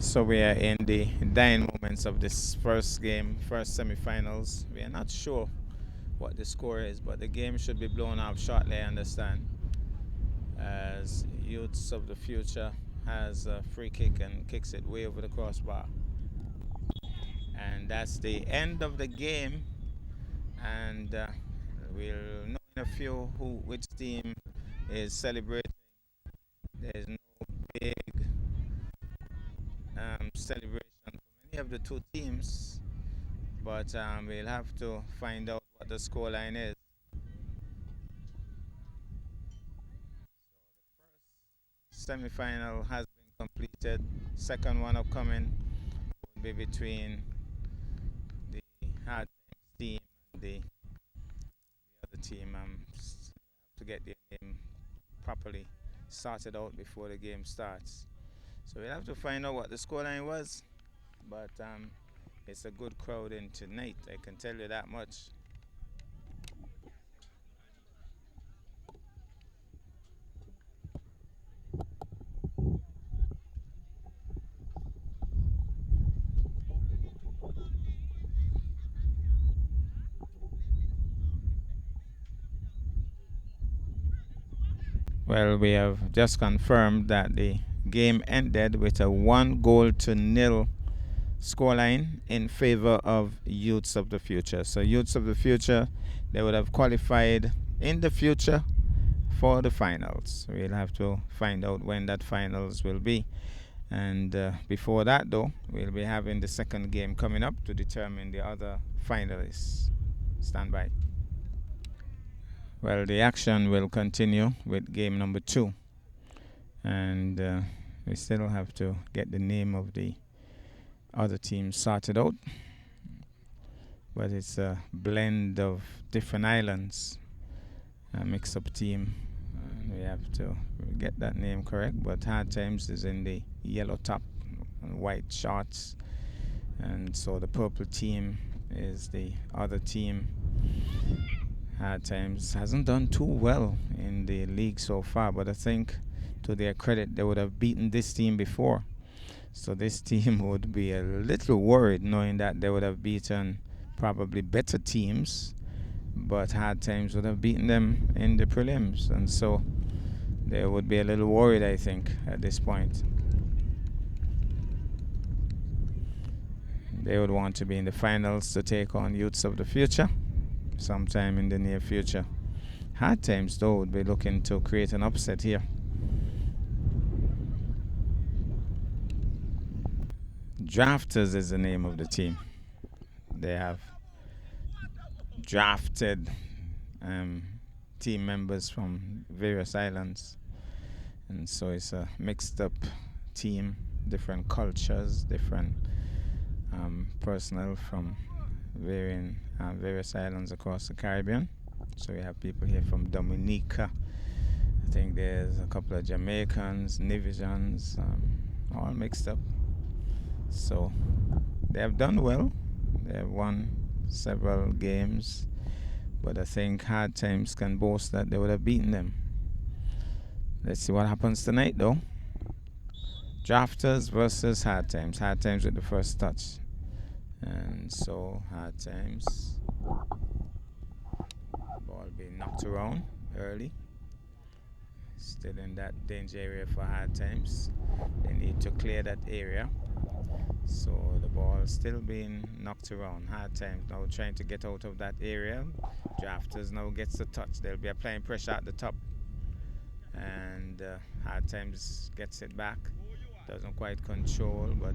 So we are in the dying moments of this first game, first semifinals. We are not sure what the score is, but the game should be blown up shortly, I understand, as Youths of the Future has a free kick and kicks it way over the crossbar. And that's the end of the game, and we'll know in a few which team is celebrating. There's no big celebration for many of the two teams, but we'll have to find out what the scoreline is. Semi-final has been completed. Second one upcoming will be between the Hardtimes team and the other team. To get the name properly sorted out before the game starts. So we'll have to find out what the scoreline was, but it's a good crowd in tonight. I can tell you that much. Well, we have just confirmed that the game ended with a 1-goal-to-nil scoreline in favor of Youths of the Future. So Youths of the Future, they would have qualified in the future for the finals. We'll have to find out when that finals will be. And before that, though, we'll be having the second game coming up to determine the other finalists. Stand by. Well, the action will continue with game number 2. And we still have to get the name of the other team sorted out. But it's a blend of different islands, a mix-up team. And we have to get that name correct. But Hardtimes is in the yellow top and white shorts. And so the purple team is the other team. Hardtimes hasn't done too well in the league so far, but I think to their credit they would have beaten this team before. So this team would be a little worried knowing that they would have beaten probably better teams, but Hardtimes would have beaten them in the prelims, and so they would be a little worried, I think, at this point. They would want to be in the finals to take on Youths of the Future sometime in the near future. Hardtimes, though, would be looking to create an upset here. Drafterz is the name of the team. They have drafted team members from various islands, and so it's a mixed up team, different cultures, different personnel from various islands across the Caribbean. So we have people here from Dominica. I think there's a couple of Jamaicans, Nivisians, all mixed up. So they have done well. They have won several games, but I think Hardtimes can boast that they would have beaten them. Let's see what happens tonight, though. Drafterz versus Hardtimes. Hardtimes with the first touch. And so Hardtimes, ball being knocked around early. Still in that danger area for Hardtimes. They need to clear that area. So the ball still being knocked around. Hardtimes now trying to get out of that area. Drafterz now gets the touch. They'll be applying pressure at the top. And Hardtimes gets it back. Doesn't quite control, but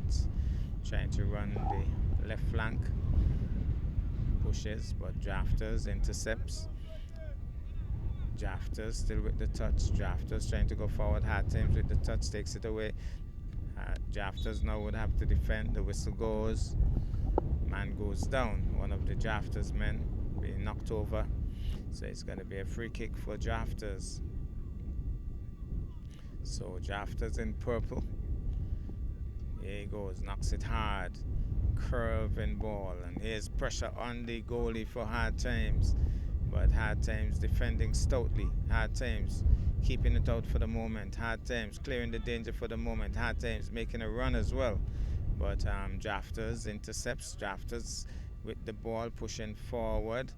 trying to run the left flank. Pushes, but Drafterz intercepts. Drafterz still with the touch. Drafterz trying to go forward. Hardtimes with the touch, takes it away. Drafterz now would have to defend. The whistle goes. Man goes down. One of the Drafterz men being knocked over. So it's going to be a free kick for Drafterz. So Drafterz in purple. Here he goes, knocks it hard. Curving ball, and here's pressure on the goalie for Hardtimes, but Hardtimes defending stoutly. Hardtimes keeping it out for the moment. Hardtimes clearing the danger for the moment. Hardtimes making a run as well. But Drafterz intercepts. Drafterz with the ball pushing forward.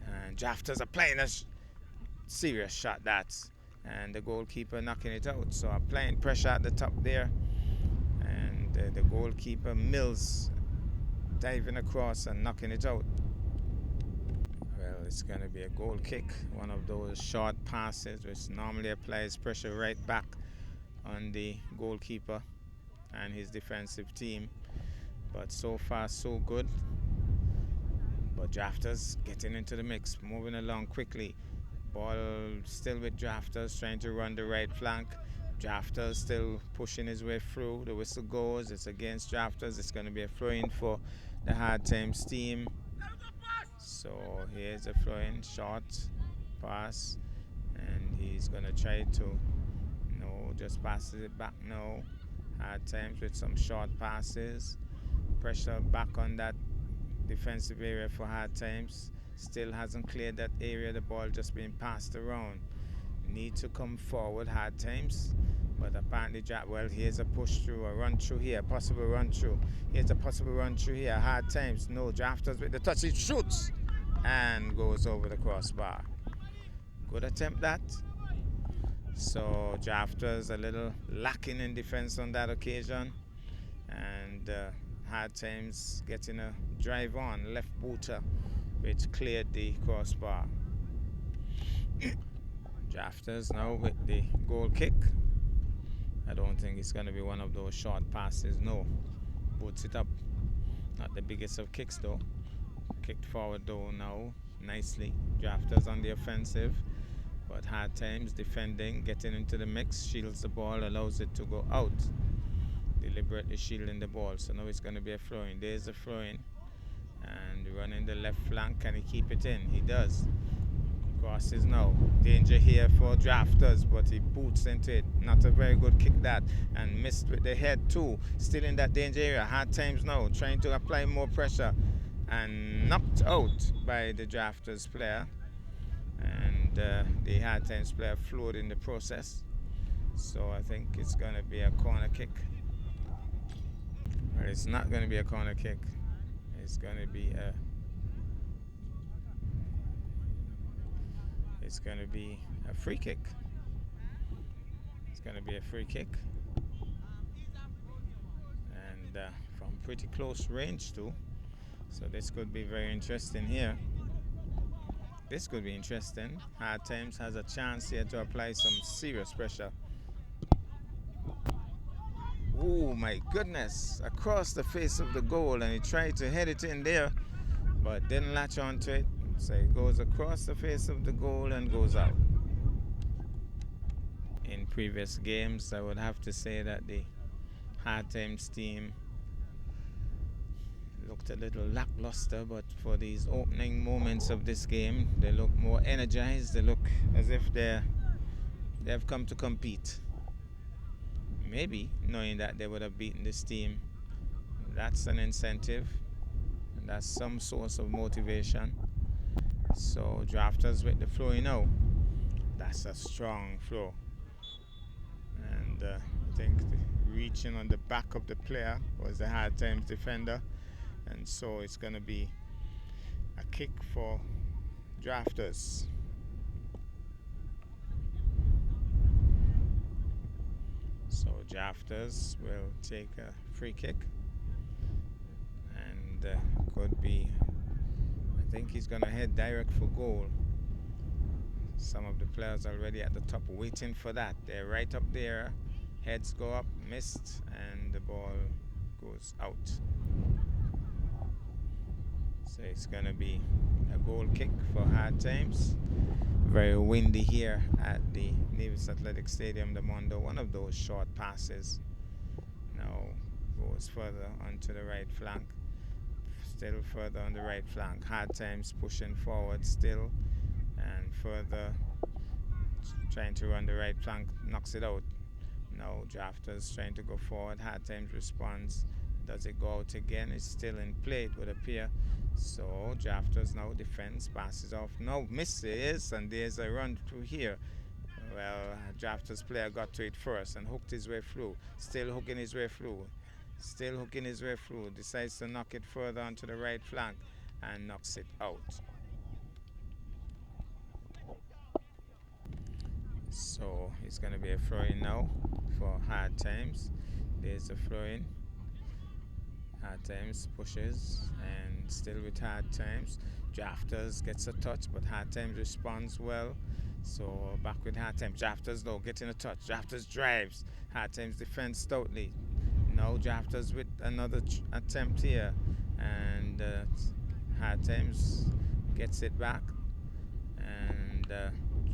And Drafterz applying a serious shot, that's. And the goalkeeper knocking it out. So applying pressure at the top there. And the goalkeeper Mills diving across and knocking it out. Well, it's going to be a goal kick. One of those short passes which normally applies pressure right back on the goalkeeper and his defensive team. But so far, so good. But Drafterz getting into the mix, moving along quickly. Ball still with Drafterz, trying to run the right flank. Drafterz still pushing his way through. The whistle goes. It's against Drafterz. It's going to be a throw-in for the Hardtimes team. So here's a throw-in, short pass. And he's going to try to, no, just passes it back. No. Hardtimes with some short passes. Pressure back on that defensive area for Hardtimes. Still hasn't cleared that area. The ball just being passed around. Need to come forward, Hardtimes. But apparently, well, here's a push through, a run through here, possible run through. Here's a possible run through here. Hardtimes, no. Drafterz with the touch. He shoots and goes over the crossbar. Good attempt that. So Drafterz a little lacking in defense on that occasion. And Hardtimes getting a drive on, left booter, which cleared the crossbar. Drafterz now with the goal kick. I don't think it's going to be one of those short passes, no. Boots it up. Not the biggest of kicks though. Kicked forward though now, nicely. Drafterz on the offensive. But Hardtimes defending, getting into the mix, shields the ball, allows it to go out. Deliberately shielding the ball. So now it's going to be a throw-in. There's a throw-in. And running the left flank. Can he keep it in? He does. Crosses now. Danger here for Drafterz, but he boots into it. Not a very good kick that. And missed with the head too. Still in that danger area. Hardtimes now trying to apply more pressure. And knocked out by the Drafterz player. And the Hardtimes player floored in the process. So I think it's going to be a corner kick. But it's not going to be a corner kick. It's going to be a free kick. It's going to be a free kick. And from pretty close range too. So this could be very interesting here. This could be interesting. Hardtimes has a chance here to apply some serious pressure. Oh my goodness, across the face of the goal, and he tried to head it in there, but didn't latch onto it. So it goes across the face of the goal and goes out. In previous games, I would have to say that the Hardtimes team looked a little lackluster, but for these opening moments of this game, they look more energized. They look as if they have come to compete. Maybe knowing that they would have beaten this team, that's an incentive, and that's some source of motivation. So Drafterz with the flow, that's a strong flow, and I think reaching on the back of the player was the Hardtimes defender, and so it's going to be a kick for Drafterz. So Drafterz will take a free kick, and could be, I think he's going to head direct for goal. Some of the players already at the top waiting for that. They're right up there, heads go up, missed, and the ball goes out. So it's going to be a goal kick for Hardtimes. Very windy here at the Nevis Athletic Stadium, the Mondo. One of those short passes now goes further onto the right flank. Still further on the right flank. Hardtimes pushing forward still, and further trying to run the right flank, knocks it out. Now Drafterz trying to go forward. Hardtimes responds. Does it go out again? It's still in play, it would appear. So Drafterz now defends, passes off. No, misses, and there's a run through here. Well, Drafterz player got to it first and hooked his way through. Still hooking his way through. Still hooking his way through. Decides to knock it further onto the right flank and knocks it out. So it's going to be a throw-in now for Hardtimes. There's a throw-in. Hardtimes pushes and still with Hardtimes. Drafterz gets a touch, but Hardtimes responds well. So back with Hardtimes. Drafterz though getting a touch. Drafterz drives. Hardtimes defends stoutly. Now Drafterz with another attempt here, and Hardtimes gets it back and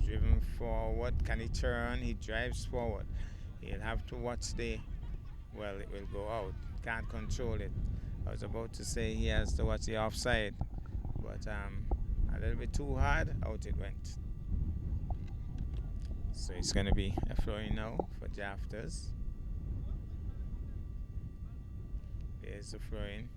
driven forward. Can he turn? He drives forward. He'll have to watch the. Well, it will go out. Can't control it. I was about to say he has to watch the offside, but a little bit too hard. Out it went. So it's going to be a throw-in now for Drafterz. There's the throw-in.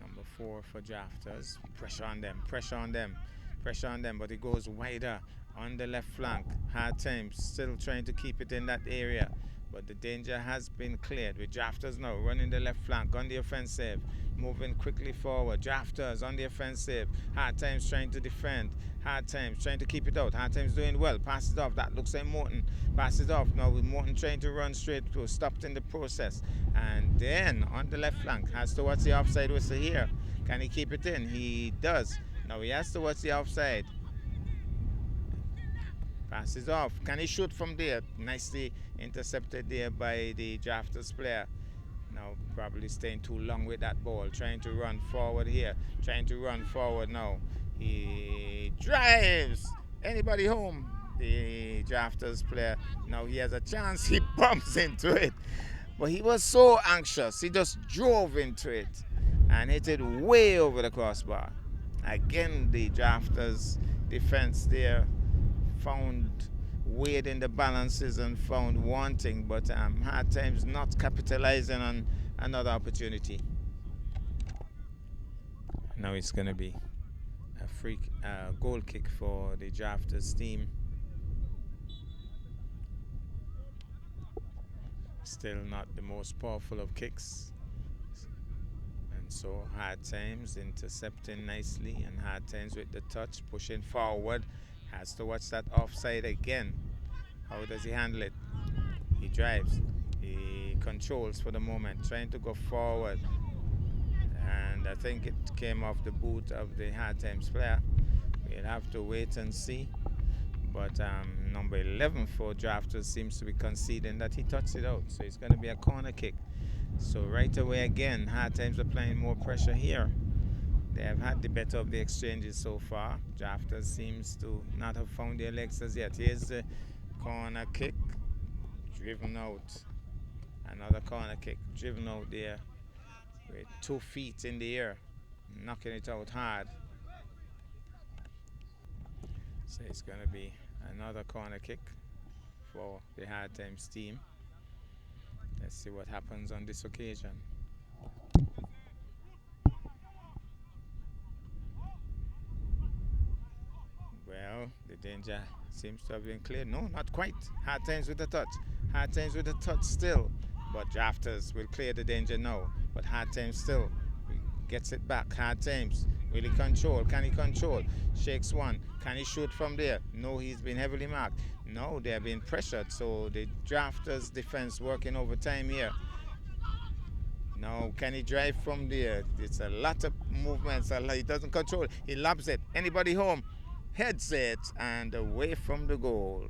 Number 4 for Drafterz. Pressure on them, pressure on them, pressure on them, but it goes wider on the left flank. Hardtimes still trying to keep it in that area, but the danger has been cleared with Drafterz now running the left flank on the offensive, moving quickly forward. Drafterz on the offensive. Hardtimes trying to defend. Hardtimes trying to keep it out. Hardtimes doing well. Pass it off. That looks like Morton. Pass it off now with Morton trying to run straight through. Stopped in the process. And then on the left flank has to watch the offside whistle here. Can he keep it in? He does. Now he has to watch the offside. Passes off. Can he shoot from there? Nicely intercepted there by the Drafterz player. Now probably staying too long with that ball. Trying to run forward here. Trying to run forward now. He drives. Anybody home? The Drafterz player. Now he has a chance. He bumps into it. But he was so anxious. He just drove into it and hit it way over the crossbar. Again, the Drafterz defense there found weird in the balances and found wanting, but Hardtimes not capitalizing on another opportunity. Now it's going to be a free goal kick for the Drafterz team. Still not the most powerful of kicks. And so Hardtimes intercepting nicely, and Hardtimes with the touch, pushing forward. Has to watch that offside again. How does he handle it? He drives. He controls for the moment, trying to go forward. And I think it came off the boot of the Hardtimes player. We'll have to wait and see. But number 11 for Drafterz seems to be conceding that he touched it out. So it's going to be a corner kick. So right away again, Hardtimes applying more pressure here. They have had the better of the exchanges so far. Drafterz seems to not have found their legs as yet. Here's the corner kick, driven out. Another corner kick, driven out there with 2 feet in the air, knocking it out hard. So it's going to be another corner kick for the Hardtimes team. Let's see what happens on this occasion. Well, the danger seems to have been cleared. No, not quite. Hardtimes with the touch. Hardtimes with the touch still. But Drafterz will clear the danger now. But Hardtimes still gets it back. Hardtimes will he control? Can he control? Shakes one. Can he shoot from there? No, he's been heavily marked. No, they are being pressured. So the Drafterz defense working overtime here. Now, can he drive from there? It's a lot of movements. He doesn't control. He lobs it. Anybody home? Heads it and away from the goal.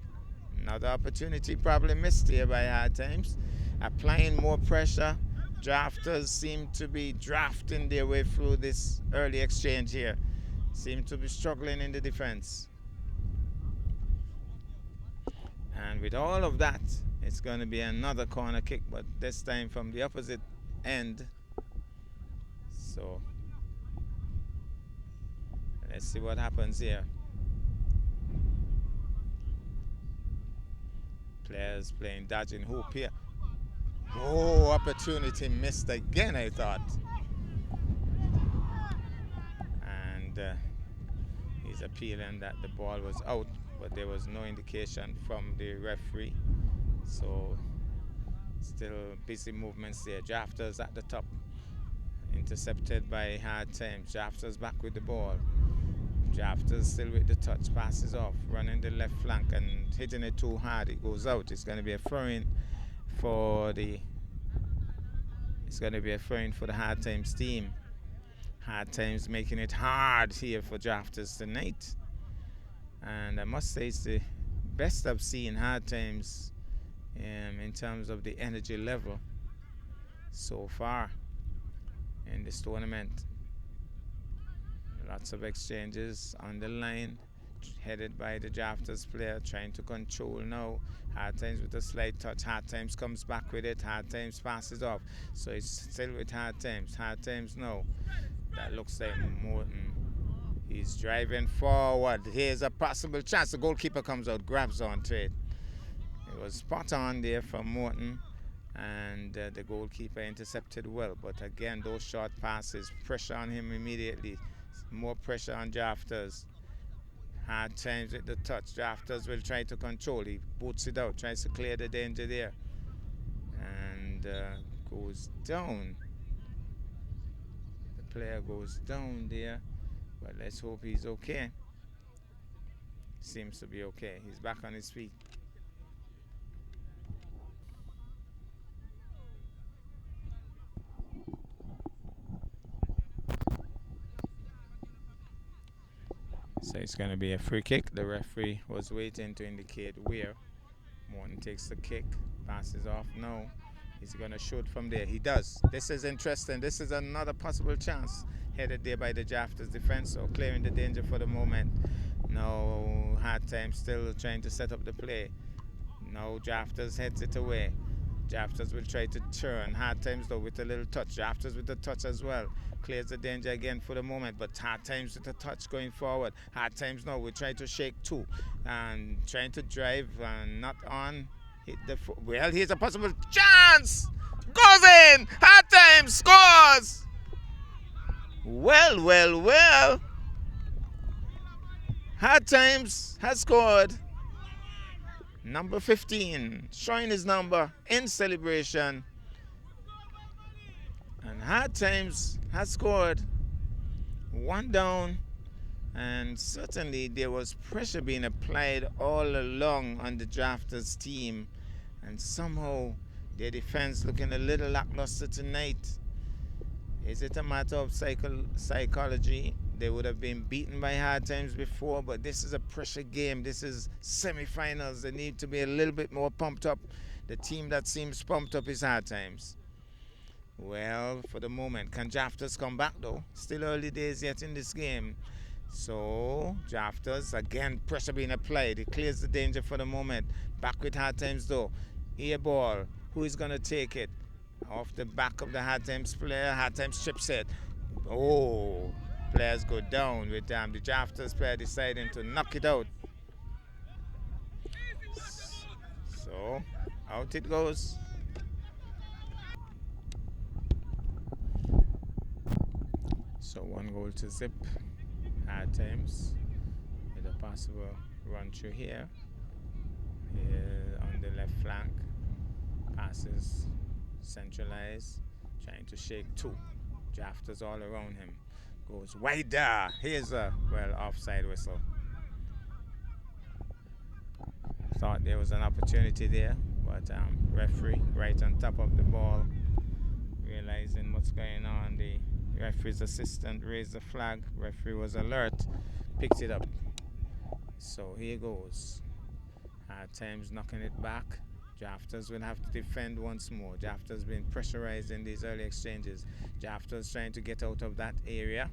Another opportunity probably missed here by Hardtimes. Applying more pressure. Drafterz seem to be drafting their way through this early exchange here. Seem to be struggling in the defense. And with all of that, it's going to be another corner kick, but this time from the opposite end. So let's see what happens here. Players playing dodging hoop here. Oh, opportunity missed again, I thought. And he's appealing that the ball was out. but there was no indication from the referee. So still busy movements there. Drafterz at the top, intercepted by Hardtimes. Drafterz back with the ball. Drafterz still with the touch, passes off, running the left flank and hitting it too hard. It goes out. It's going to be a throw-in for the. It's going to be a throw-in for the Hardtimes team. Hardtimes making it hard here for Drafterz tonight, and I must say it's the best I've seen Hardtimes in terms of the energy level so far in this tournament. Lots of exchanges on the line, headed by the Drafterz player, trying to control now. Hardtimes with a slight touch. Hardtimes comes back with it. Hardtimes passes off. So it's still with Hardtimes. Hardtimes now. That looks like Morton. He's driving forward. Here's a possible chance. The goalkeeper comes out, grabs onto it. It was spot on there from Morton, and the goalkeeper intercepted well. But again, those short passes, pressure on him immediately. More pressure on Drafterz. Hardtimes with the touch. Drafterz will try to control. He boots it out, tries to clear the danger there, and goes down. The player goes down there, but let's hope he's okay. Seems to be okay. He's back on his feet. So it's going to be a free kick. The referee was waiting to indicate where. Morton takes the kick, passes off. No, he's going to shoot from there. He does. This is interesting. This is another possible chance headed there by the Drafterz defense, so clearing the danger for the moment. Now Hardtimes still trying to set up the play. Now Drafterz heads it away. Drafterz will try to turn. Hardtimes though with a little touch. Drafterz with the touch as well. Clears the danger again for the moment, but Hardtimes with the touch going forward. Hardtimes now we try to shake two and trying to drive and not on. Hit the well, here's a possible chance. Goes in. Hardtimes scores. Well. Hardtimes has scored. Number 15, showing his number in celebration. And Hardtimes has scored. One down. And certainly there was pressure being applied all along on the Drafterz team. And somehow their defense looking a little lackluster tonight. Is it a matter of psychology? They would have been beaten by Hardtimes before, but this is a pressure game. This is semi-finals. They need to be a little bit more pumped up. The team that seems pumped up is Hardtimes. Well, for the moment, can Drafterz come back though? Still early days yet in this game. So, Drafterz, again, pressure being applied. It clears the danger for the moment. Back with Hardtimes though. Air ball. Who is going to take it? Off the back of the Hardtimes player. Hardtimes chips it. Oh, players go down with the Drafterz player deciding to knock it out. So, out it goes. So 1 goal to zip. Hardtimes with a possible run through here. Here on the left flank. Passes centralized. Trying to shake two. Drafterz all around him. Goes wider. Here's a, offside whistle. Thought there was an opportunity there, but referee right on top of the ball, realizing what's going on. The referee's assistant raised the flag. Referee was alert, picked it up. So here goes. Hardtimes knocking it back. Drafterz will have to defend once more. Drafterz been pressurized in these early exchanges. Drafterz trying to get out of that area,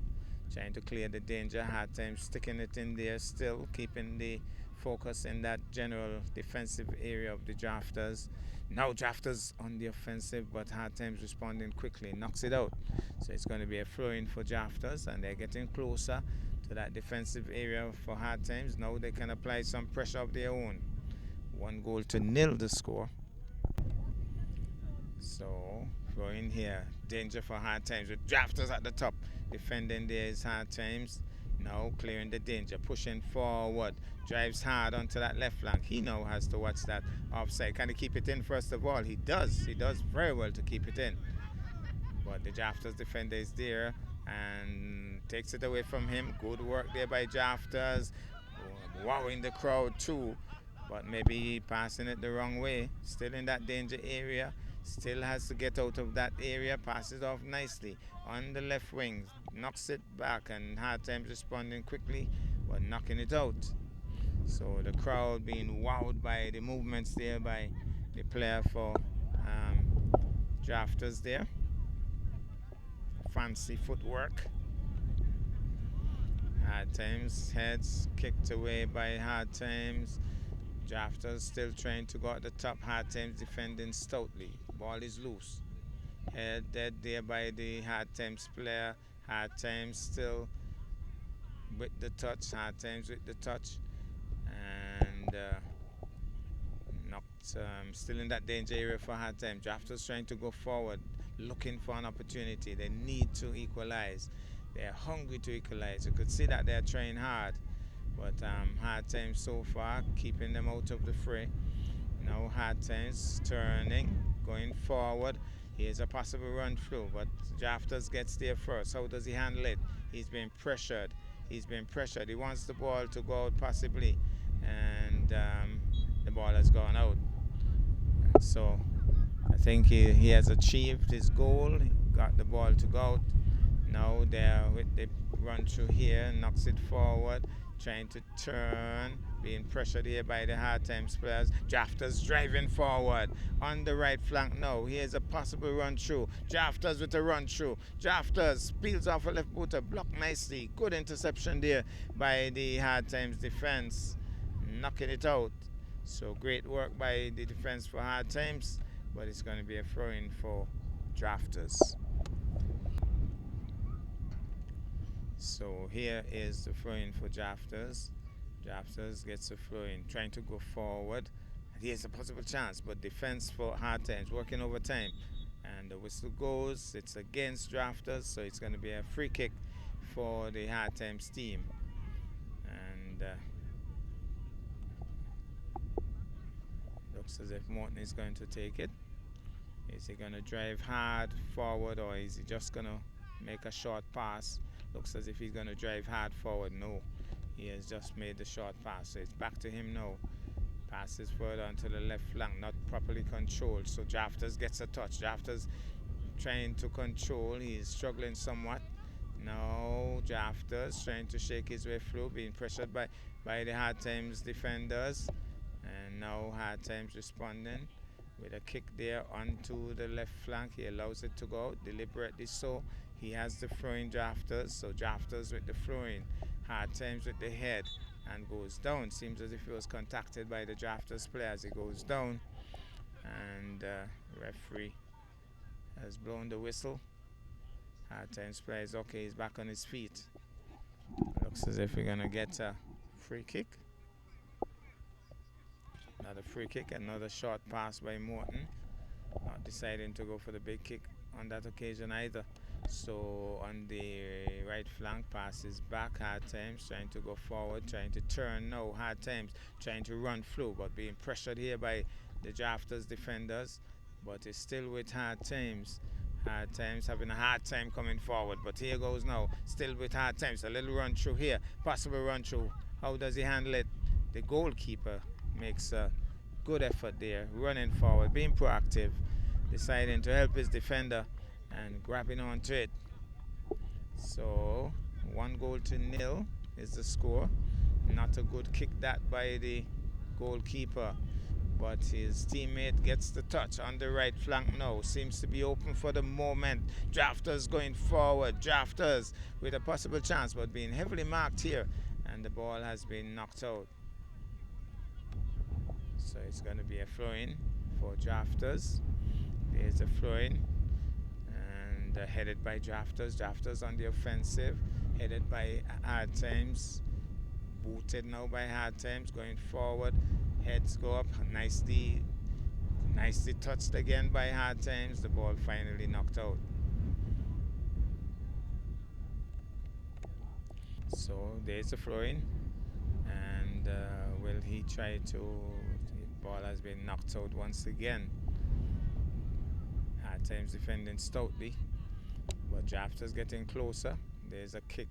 trying to clear the danger. Hardtimes sticking it in there still, keeping the focus in that general defensive area of the Drafterz. Now Drafterz on the offensive, but Hardtimes responding quickly, knocks it out. So it's going to be a throw-in for Drafterz, and they're getting closer to that defensive area for Hardtimes. Now they can apply some pressure of their own. 1 goal to nil the score. So throw in here. Danger for Hardtimes with Drafterz at the top. Defending there is Hardtimes. Now clearing the danger, pushing forward, drives hard onto that left flank. He now has to watch that offside. Can he keep it in first of all? He does. He does very well to keep it in. But the Drafterz defender is there and takes it away from him. Good work there by Drafterz. Wowing the crowd too. But maybe passing it the wrong way. Still in that danger area. Still has to get out of that area. Passes off nicely on the left wing. Knocks it back and Hardtimes responding quickly but knocking it out. So the crowd being wowed by the movements there by the player for Drafterz there. Fancy footwork. Hardtimes heads kicked away by Hardtimes. Drafterz still trying to go at the top. Hardtimes defending stoutly. Ball is loose. Head dead there by the Hardtimes player. Hardtimes still with the touch. Hardtimes with the touch. And knocked, still in that danger area for Hardtimes. Drafterz trying to go forward, looking for an opportunity. They need to equalize. They're hungry to equalize. You could see that they're trying hard. But Hardtimes so far keeping them out of the fray. Now Hardtimes turning, going forward. Here's a possible run through, but Drafterz gets there first. How does he handle it? He's been pressured. He's been pressured. He wants the ball to go out possibly, and the ball has gone out. And so I think he has achieved his goal. He got the ball to go out. Now they're with the run through here, knocks it forward, trying to turn, being pressured here by the Hardtimes players. Drafterz driving forward on the right flank now. Here's a possible run through. Drafterz with a run through. Drafterz peels off a left booter, blocked nicely. Good interception there by the Hardtimes defense, knocking it out. So great work by the defense for Hardtimes, but it's going to be a throw-in for Drafterz. So here is the throw-in for Drafterz. Drafterz gets a throw-in, trying to go forward. Here's a possible chance, but defense for Hardtimes working overtime. And the whistle goes. It's against Drafterz, so it's going to be a free kick for the Hardtimes team. And looks as if Morton is going to take it. Is he going to drive hard forward, or is he just going to make a short pass? Looks as if he's going to drive hard forward. No, he has just made the short pass. So it's back to him now. Passes further onto the left flank, not properly controlled. So Drafterz gets a touch. Drafterz trying to control. He's struggling somewhat. Now Drafterz trying to shake his way through, being pressured by the Hardtimes defenders. And now Hardtimes responding with a kick there onto the left flank. He allows it to go out, deliberately so. He has the throw-in Drafterz, so Drafterz with the throw-in. Hardtimes with the head and goes down. Seems as if he was contacted by the Drafterz player as he goes down. And referee has blown the whistle. Hardtimes player is okay, he's back on his feet. Looks as if we're going to get a free kick. Another free kick, another short pass by Morton. Not deciding to go for the big kick on that occasion either. So on the right flank, passes back. Hardtimes trying to go forward, trying to turn now. Hardtimes trying to run through, but being pressured here by the Drafterz defenders. But it's still with Hardtimes. Hardtimes having a hard time coming forward, but here goes now. Still with Hardtimes. A little run through here, possible run through. How does he handle it? The goalkeeper makes a good effort there, running forward, being proactive, deciding to help his defender and grabbing onto it. So 1-0 is the score. Not a good kick that by the goalkeeper, but his teammate gets the touch on the right flank now. Seems to be open for the moment. Drafterz going forward. Drafterz with a possible chance, but being heavily marked here, and the ball has been knocked out. So it's going to be a throw-in for Drafterz. There's a throw-in, and headed by Drafterz. Drafterz on the offensive, headed by Hardtimes. Booted now by Hardtimes, going forward. Heads go up, nicely touched again by Hardtimes. The ball finally knocked out. So there's the flooring, and will he try to? The ball has been knocked out once again. Hardtimes defending stoutly, but Drafterz getting closer. There's a kick,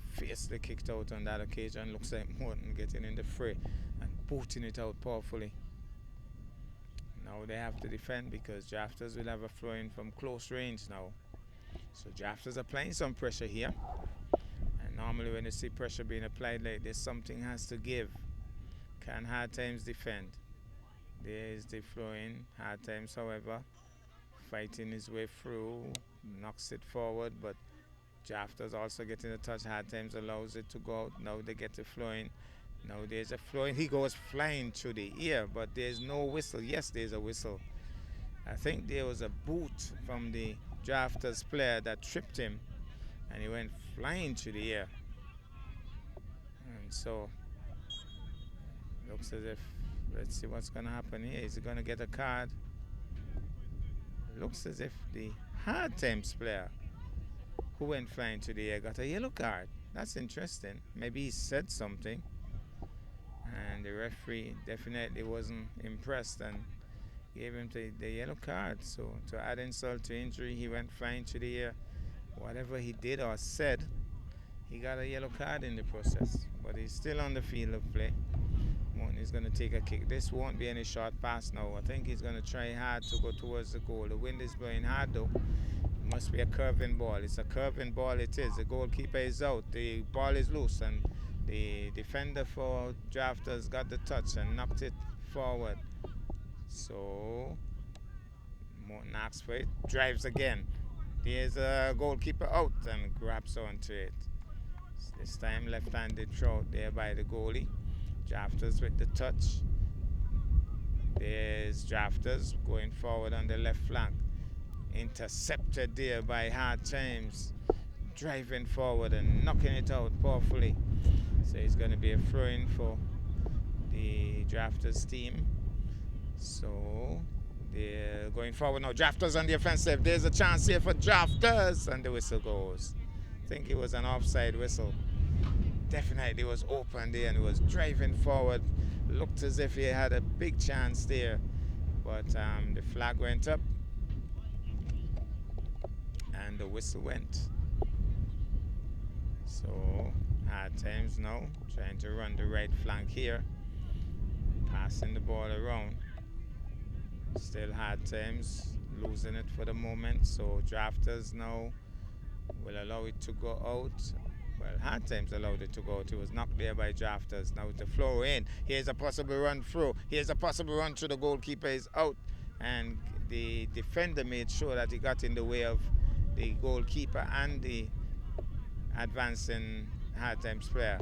fiercely kicked out on that occasion. Looks like Morton getting in the fray and booting it out powerfully. Now they have to defend because Drafterz will have a flooring from close range now. So Drafterz applying some pressure here. And normally when you see pressure being applied like this, something has to give. Can Hardtimes defend? There's the flooring. Hardtimes, however, fighting his way through, knocks it forward, but Drafterz also getting a touch. Hardtimes allows it to go out. Now they get the flooring. Now there's a flooring. He goes flying through the air, but there's no whistle. Yes, there's a whistle. I think there was a boot from the Drafterz player that tripped him, and he went flying through the air. And so, looks as if, let's see what's going to happen here. Is he going to get a card? Looks as if the Hardtimes player who went flying to the air got a yellow card. That's interesting. Maybe he said something, and the referee definitely wasn't impressed and gave him the yellow card. So to add insult to injury, he went flying to the air. Whatever he did or said, he got a yellow card in the process. But he's still on the field of play. Morton is going to take a kick. This won't be any short pass now. I think he's going to try hard to go towards the goal. The wind is blowing hard though. It must be a curving ball. It's a curving ball it is. The goalkeeper is out. The ball is loose, and the defender for Drafterz got the touch and knocked it forward. So Morton asks for it, drives again. There's a goalkeeper out and grabs onto it. This time left-handed throw there by the goalie. Drafterz with the touch. There's Drafterz going forward on the left flank. Intercepted there by Hardtimes. Driving forward and knocking it out powerfully. So it's going to be a throw-in for the Drafterz team. So they're going forward now. Drafterz on the offensive. There's a chance here for Drafterz, and the whistle goes. I think it was an offside whistle. Definitely was open there and he was driving forward. Looked as if he had a big chance there, but the flag went up and the whistle went. So Hardtimes now trying to run the right flank here, passing the ball around. Still Hardtimes losing it for the moment, so Drafterz now will allow it to go out. Well, Hardtimes allowed it to go out. It was knocked there by Drafterz. Now the flow in. Here's a possible run through. Here's a possible run through. The goalkeeper is out, and the defender made sure that he got in the way of the goalkeeper and the advancing Hardtimes player.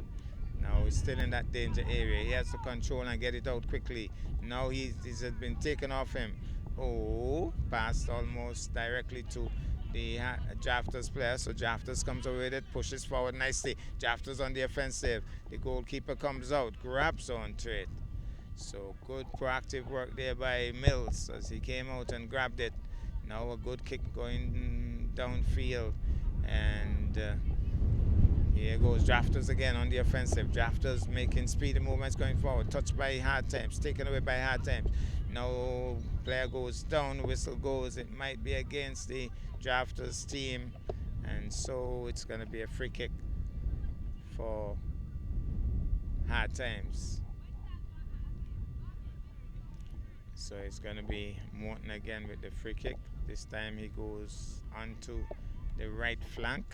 Now he's still in that danger area. He has to control and get it out quickly. Now he's been taken off him. Oh, passed almost directly to the Drafterz player. So Drafterz comes away with it, pushes forward nicely. Drafterz on the offensive. The goalkeeper comes out, grabs onto it. So good proactive work there by Mills as he came out and grabbed it. Now a good kick going downfield, and here goes Drafterz again on the offensive. Drafterz making speedy movements going forward. Touched by Hardtimes, taken away by Hardtimes. Now player goes down, whistle goes. It might be against the Drafterz team, and so it's going to be a free kick for Hardtimes. So it's going to be Morton again with the free kick. This time he goes onto the right flank,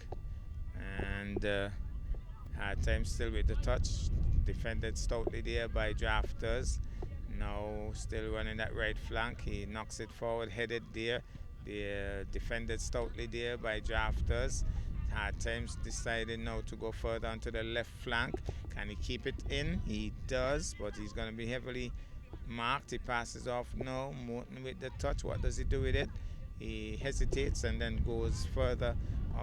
and Hardtimes still with the touch. Defended stoutly there by Drafterz. Now still running that right flank. He knocks it forward, headed there. Defended stoutly there by Drafterz. Hardtimes decided now to go further onto the left flank. Can he keep it in? He does, but he's going to be heavily marked. He passes off now. Morton with the touch. What does he do with it? He hesitates and then goes further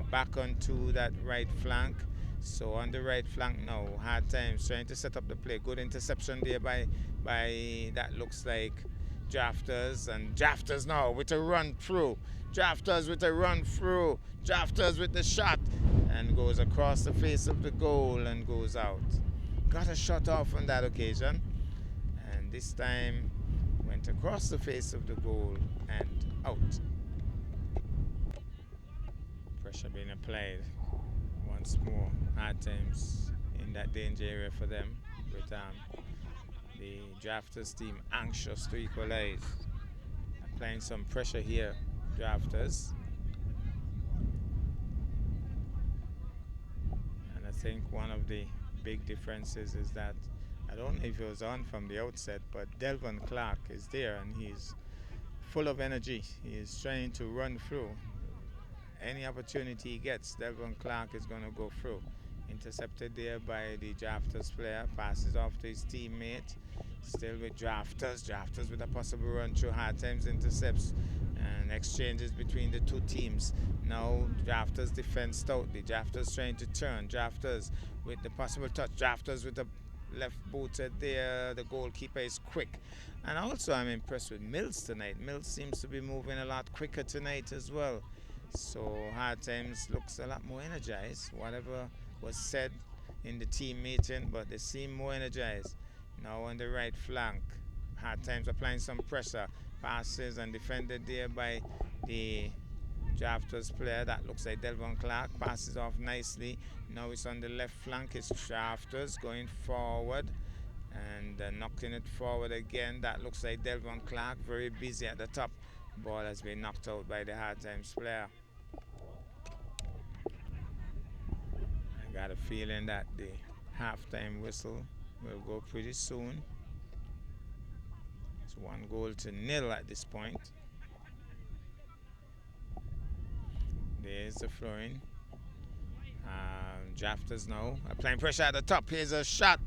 back onto that right flank. So on the right flank now, Hardtimes trying to set up the play. Good interception there by that looks like Drafterz, and Drafterz now with a run through. Drafterz with a run through. Drafterz with the shot, and goes across the face of the goal and goes out. Got a shot off on that occasion, and this time went across the face of the goal and out. Pressure being applied once more. Hardtimes in that danger area for them, with the Drafterz team anxious to equalize. Applying some pressure here, Drafterz. And I think one of the big differences is that I don't know if he was on from the outset, but Delvin Clark is there and he's full of energy. He is trying to run through. Any opportunity he gets, Delvin Clark is going to go through. Intercepted there by the Drafterz player, passes off to his teammate. Still with Drafterz. Drafterz with a possible run through. Hardtimes intercepts and exchanges between the two teams. Now Drafterz defends stoutly. Drafterz trying to turn. Drafterz with the possible touch. Drafterz with the left booted there. The goalkeeper is quick. And also I'm impressed with Mills tonight. Mills seems to be moving a lot quicker tonight as well. So Hardtimes looks a lot more energized. Whatever was said in the team meeting, but they seem more energized. Now on the right flank, Hardtimes applying some pressure. Passes and defended there by the Drafterz player. That looks like Delvin Clark. Passes off nicely. Now it's on the left flank. It's Drafterz going forward and knocking it forward again. That looks like Delvin Clark. Very busy at the top. Ball has been knocked out by the Hardtimes player. I got a feeling that the halftime whistle will go pretty soon. It's 1-0 at this point. There's the flooring. Drafterz now applying pressure at the top. Here's a shot.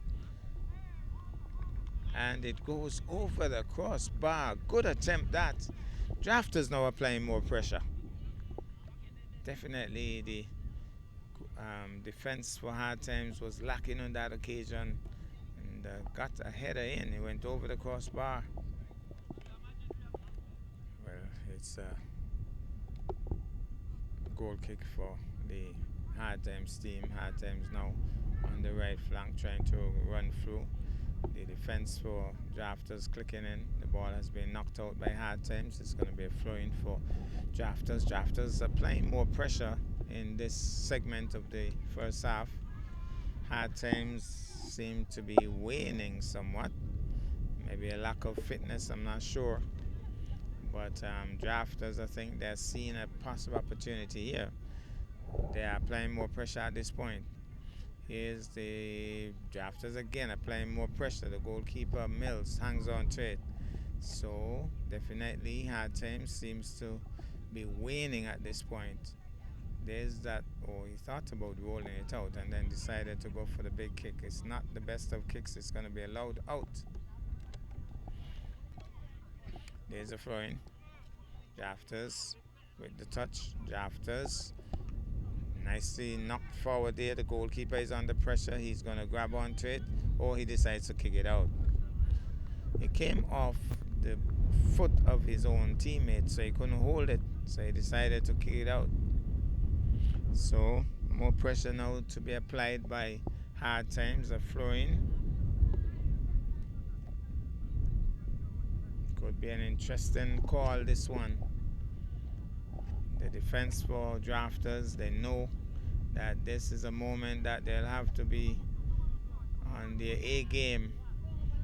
And it goes over the crossbar. Good attempt that. Drafterz now applying more pressure. Definitely the defense for Hardtimes was lacking on that occasion, and got a header in. He went over the crossbar. Well, it's a goal kick for the Hardtimes team. Hardtimes now on the right flank trying to run through. The defense for Drafterz clicking in. The ball has been knocked out by Hardtimes. It's going to be a throw-in for Drafterz. Drafterz applying more pressure in this segment of the first half. Hardtimes seem to be waning somewhat. Maybe a lack of fitness, I'm not sure. But Drafterz, I think they're seeing a possible opportunity here. They are applying more pressure at this point. Here's the Drafterz again applying more pressure. The goalkeeper Mills hangs on to it. So definitely Hardtimes seems to be waning at this point. There's that, he thought about rolling it out and then decided to go for the big kick. It's not the best of kicks. It's going to be allowed out. There's a throw-in. Drafterz with the touch. Drafterz nicely knocked forward there. The goalkeeper is under pressure. He's going to grab onto it, or he decides to kick it out. It came off the foot of his own teammate, so he couldn't hold it. So he decided to kick it out. So more pressure now to be applied by Hardtimes. A throw-in. Could be an interesting call, this one. The defense for Drafterz, they know that this is a moment that they'll have to be on their A game.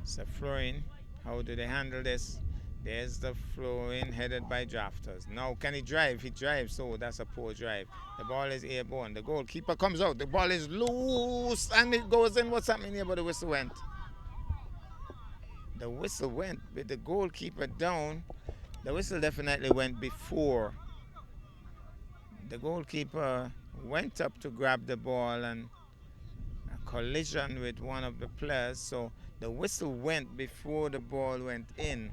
It's a throw-in. How do they handle this? There's the throw-in headed by Drafterz. Now can he drive? He drives, so that's a poor drive. The ball is airborne. The goalkeeper comes out. The ball is loose and it goes in. What's happening here? But the whistle went. The whistle went with the goalkeeper down. The whistle definitely went before. The goalkeeper went up to grab the ball and a collision with one of the players. So the whistle went before the ball went in.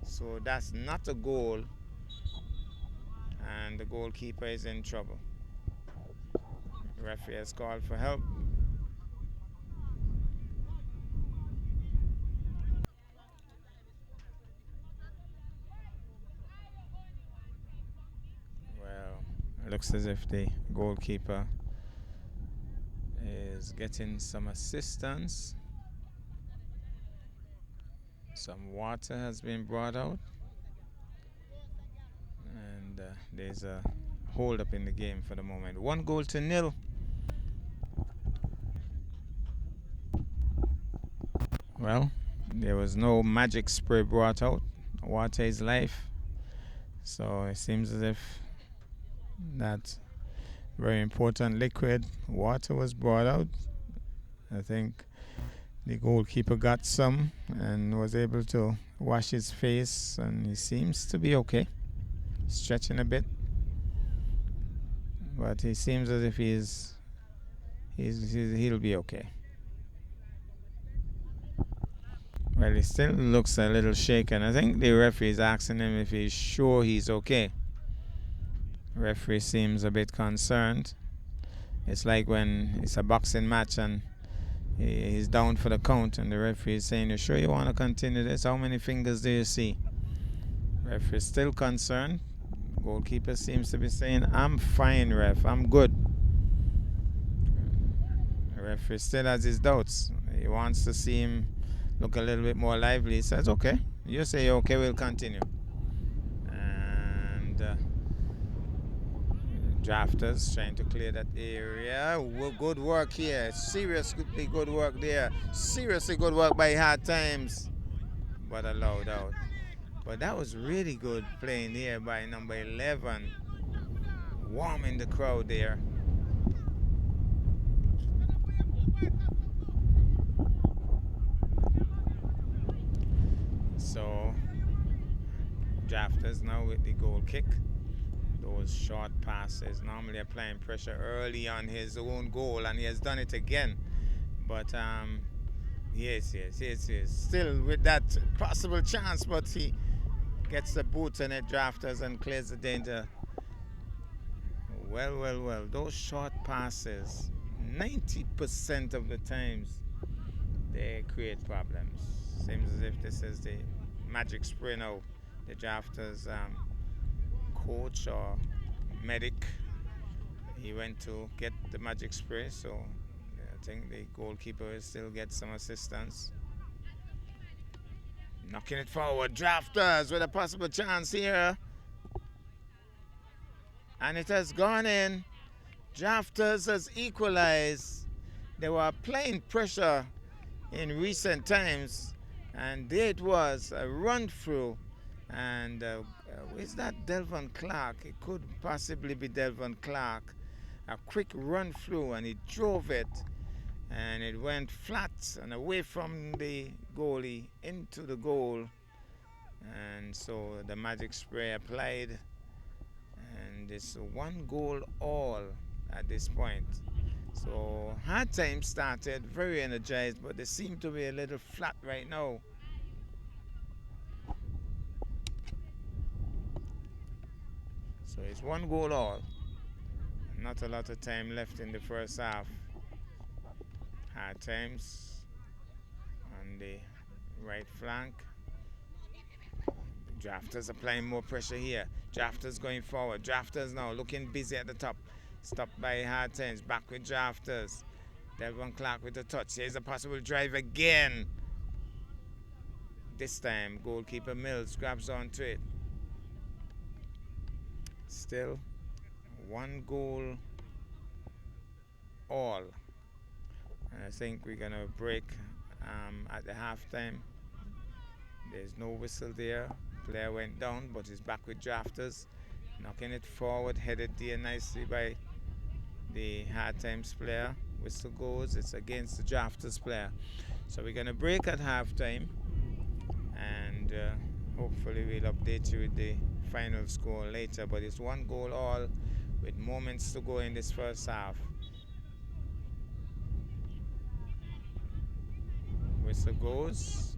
So that's not a goal. And the goalkeeper is in trouble. The referee has called for help. Well, it looks as if the goalkeeper is getting some assistance. Some water has been brought out. And there's a hold up in the game for the moment. 1-0. Well, there was no magic spray brought out. Water is life. So it seems as if that very important liquid water was brought out. I think the goalkeeper got some and was able to wash his face, and he seems to be okay. Stretching a bit. But he seems as if he'll be okay. Well, he still looks a little shaken. I think the referee is asking him if he's sure he's okay. Referee seems a bit concerned. It's like when it's a boxing match and he's down for the count and the referee is saying, "You sure you want to continue this? How many fingers do you see?" Referee is still concerned. Goalkeeper seems to be saying, "I'm fine, ref. I'm good." The referee still has his doubts. He wants to see him look a little bit more lively. He says, "Okay, you say you're okay, we'll continue." And Drafterz trying to clear that area. Well, good work here. Seriously good work there. Seriously good work by Hardtimes. But allowed out. But that was really good playing here by number 11. Warming the crowd there. So Drafterz now with the goal kick. Those short passes, normally applying pressure early on his own goal, and he has done it again. But yes. Still with that possible chance, but he gets the boot on it, Drafterz, and clears the danger. Well. Those short passes, 90% of the times, they create problems. Seems as if this is the magic spray now. The Drafterz coach or medic, he went to get the magic spray, so I think the goalkeeper will still get some assistance. Knocking it forward, Drafterz with a possible chance here. And it has gone in. Drafterz has equalized. They were applying pressure in recent times, and there it was, a run through. And is that Delvon Clark? It could possibly be Delvon Clark. A quick run through, and he drove it, and it went flat and away from the goalie into the goal. And so the magic spray applied, and it's 1-goal all at this point. So Hardtimes started very energized, but they seem to be a little flat right now. So it's 1-goal all. Not a lot of time left in the first half. Hardtimes on the right flank. Drafterz applying more pressure here. Drafterz going forward. Drafterz now looking busy at the top. Stopped by Hardtimes. Back with Drafterz. Delvon Clark with the touch. Here's a possible drive again. This time goalkeeper Mills grabs onto it. Still 1-goal all. And I think we're gonna break at the halftime. There's no whistle there. Player went down, but he's back with Drafterz. Knocking it forward, headed there nicely by the Hardtimes player. Whistle goes, it's against the Drafterz player. So we're gonna break at halftime, and hopefully we'll update you with the final score later. But it's 1-goal all with moments to go in this first half. Whistle goes.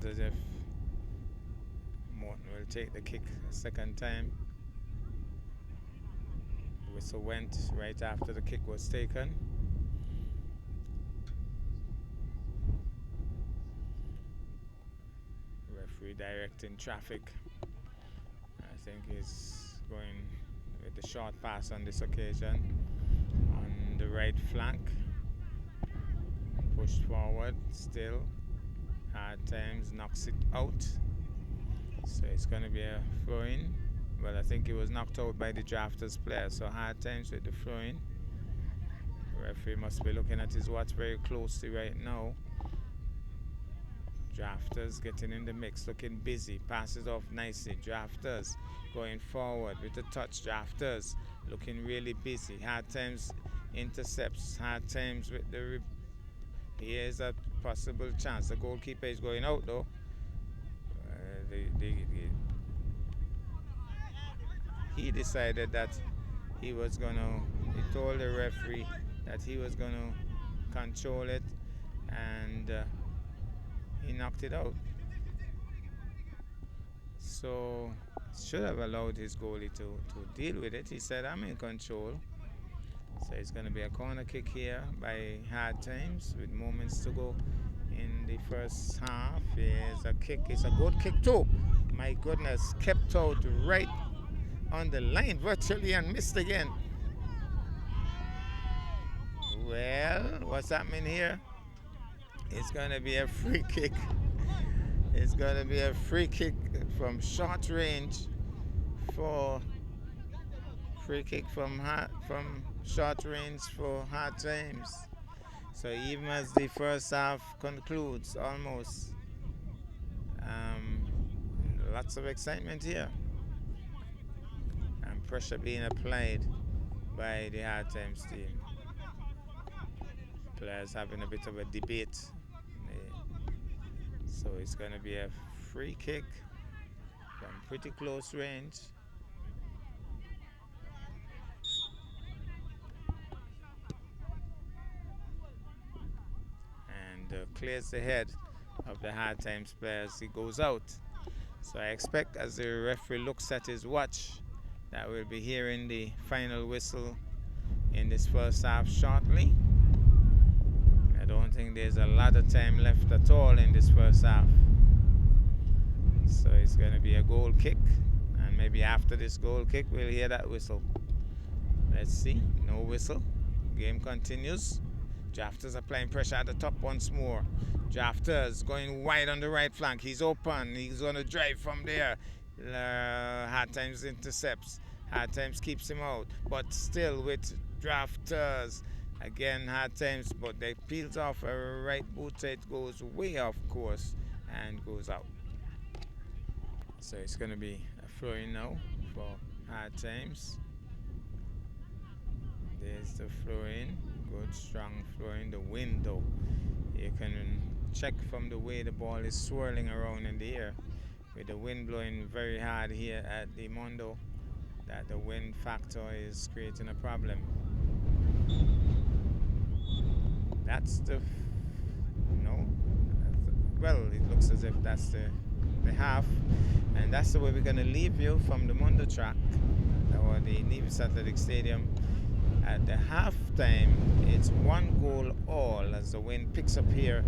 As if Morton will take the kick a second time. Whistle went right after the kick was taken. Referee directing traffic. I think he's going with the short pass on this occasion. On the right flank, pushed forward, still. Hardtimes knocks it out. So it's going to be a throw-in. Well, I think it was knocked out by the Drafterz player. So Hardtimes with the throw-in. Referee must be looking at his watch very closely right now. Drafterz getting in the mix, looking busy, passes off nicely. Drafterz going forward with the touch. Drafterz looking really busy. Hardtimes intercepts. Hardtimes with the here's a possible chance. The goalkeeper is going out though. He decided that he was gonna. He told the referee that he was gonna control it, and he knocked it out. So should have allowed his goalie to deal with it. He said, I'm in control. So it's going to be a corner kick here by Hardtimes with moments to go in the first half. Here's a kick. It's a good kick too. My goodness, kept out right on the line virtually and missed again. Well, what's happening here? It's going to be a free kick. It's going to be a free kick from short range for short range for Hardtimes. So even as the first half concludes, almost, lots of excitement here and pressure being applied by the Hardtimes team. Players having a bit of a debate. So it's going to be a free kick from pretty close range. And clears the head of the Hardtimes players. He goes out. So I expect as the referee looks at his watch that we'll be hearing the final whistle in this first half shortly. I don't think there's a lot of time left at all in this first half. So it's going to be a goal kick, and maybe after this goal kick we'll hear that whistle. Let's see. No whistle. Game continues. Drafterz applying pressure at the top once more. Drafterz going wide on the right flank. He's open. He's going to drive from there. Hardtimes intercepts. Hardtimes keeps him out. But still with Drafterz. Again, Hardtimes, but they peels off a right boot. It goes way off course and goes out. So it's going to be a throw-in now for Hardtimes. There's the throw-in. Good, strong throw-in. The wind, though. You can check from the way the ball is swirling around in the air. With the wind blowing very hard here at the Mondo, that the wind factor is creating a problem. That's the well, it looks as if that's the half, and that's the way we're going to leave you from the Mondo track or the Nevis Athletic Stadium. At the halftime, it's 1 goal all as the wind picks up here,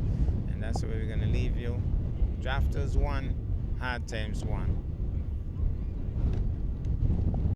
and that's the way we're going to leave you. Drafterz 1, Hardtimes 1.